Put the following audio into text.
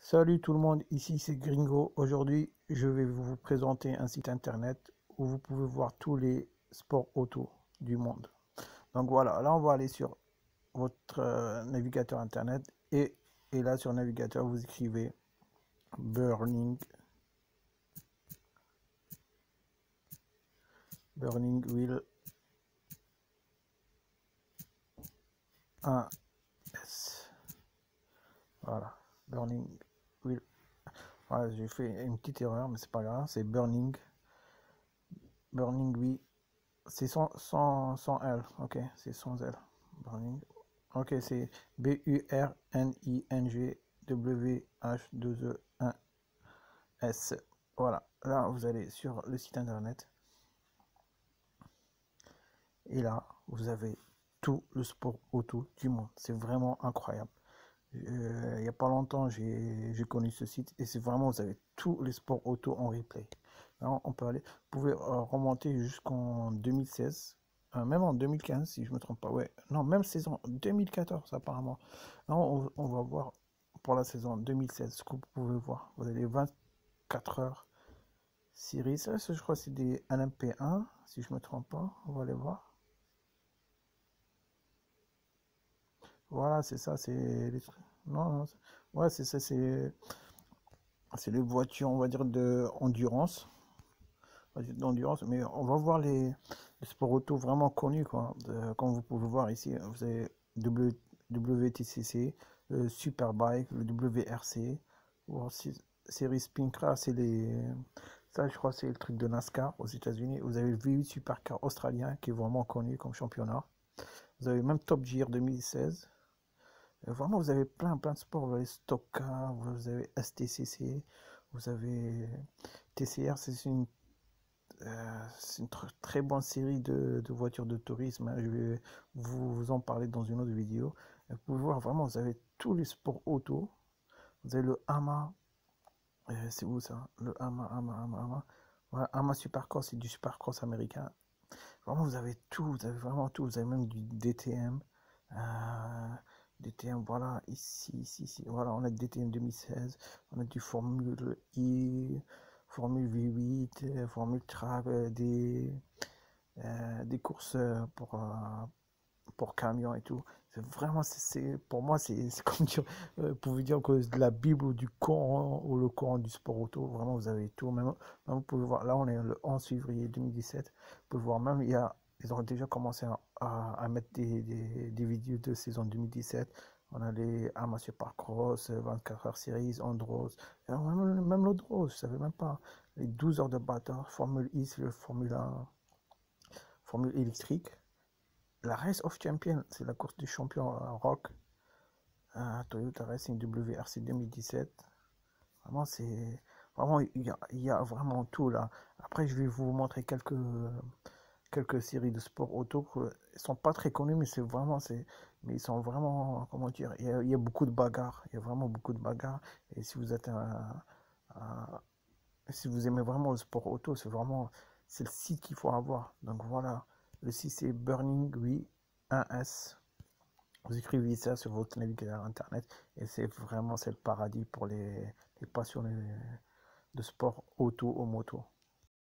Salut tout le monde, ici c'est Gringo. Aujourd'hui, je vais vous présenter un site internet où vous pouvez voir tous les sports auto du monde. Donc voilà, là on va aller sur votre navigateur internet et là sur le navigateur vous écrivez Burning Wheel 1S. Voilà, Burning Wheel. Voilà, j'ai fait une petite erreur, mais c'est pas grave, c'est Burning Wheel. C'est sans L, ok, c'est sans L. Burning. Ok, c'est BURNINGWH2E1S. Voilà, là vous allez sur le site internet et là vous avez tout le sport auto du monde. C'est vraiment incroyable. Il n'y a pas longtemps, j'ai connu ce site et c'est vraiment, vous avez tous les sports auto en replay. Là, on peut aller, vous pouvez remonter jusqu'en 2016, même en 2015 si je me trompe pas. Ouais, non, même saison 2014 apparemment. Là, on va voir pour la saison 2016 ce que vous pouvez voir. Vous avez 24 heures series. Ça, je crois que c'est des LMP1 si je me trompe pas. On va aller voir. Voilà, c'est ça, c'est les trucs. Non, non, ouais, c'est ça, c'est les voitures, on va dire, d'endurance, mais on va voir les sports auto vraiment connus, quoi. Comme vous pouvez voir ici, vous avez WTCC, le Superbike, le WRC, ou aussi Series Spincra, ça je crois c'est le truc de NASCAR aux États-Unis. Vous avez le V8 Supercar australien qui est vraiment connu comme championnat. Vous avez même Top Gear 2016. Vraiment, vous avez plein de sports. Vous avez Stock Car, vous avez STCC, vous avez TCR. C'est une très bonne série de voitures de tourisme, hein. Je vais vous en parler dans une autre vidéo. Vous pouvez voir vraiment, vous avez tous les sports auto. Vous avez le AMA. C'est où ça? Le AMA. Voilà, AMA Supercross, c'est du Supercross américain. Vraiment, vous avez tout. Vous avez vraiment tout. Vous avez même du DTM. DTM, voilà, ici, voilà, on a DTM 2016, on a du Formule I, Formule V8, Formule Track, des courses pour camions et tout. C'est vraiment, pour moi, c'est comme dire, pour vous dire que la Bible ou du Coran ou le Coran du sport auto, vraiment, vous avez tout. Même, vous pouvez voir, là, on est le 11 février 2017. Vous pouvez voir, même, ils ont déjà commencé à mettre des vidéos de saison 2017. On a les Ama Supercross, 24 heures series, Andros, même l'Andros, je savais même pas. Les 12 heures de bataille, Formule I, c'est le Formule électrique. La Race of Champions, c'est la course du champion rock. Toyota Racing WRC 2017. Vraiment, il y a vraiment tout là. Après, je vais vous montrer quelques séries de sport auto qui ne sont pas très connues, mais mais ils sont vraiment, comment dire, il y a beaucoup de bagarres. Il y a vraiment beaucoup de bagarres. Et si vous êtes si vous aimez vraiment le sport auto, c'est le site qu'il faut avoir. Donc voilà, le site c'est Burning Wheel 1S. Vous écrivez ça sur votre navigateur internet et c'est le paradis pour les passionnés de sport auto ou moto.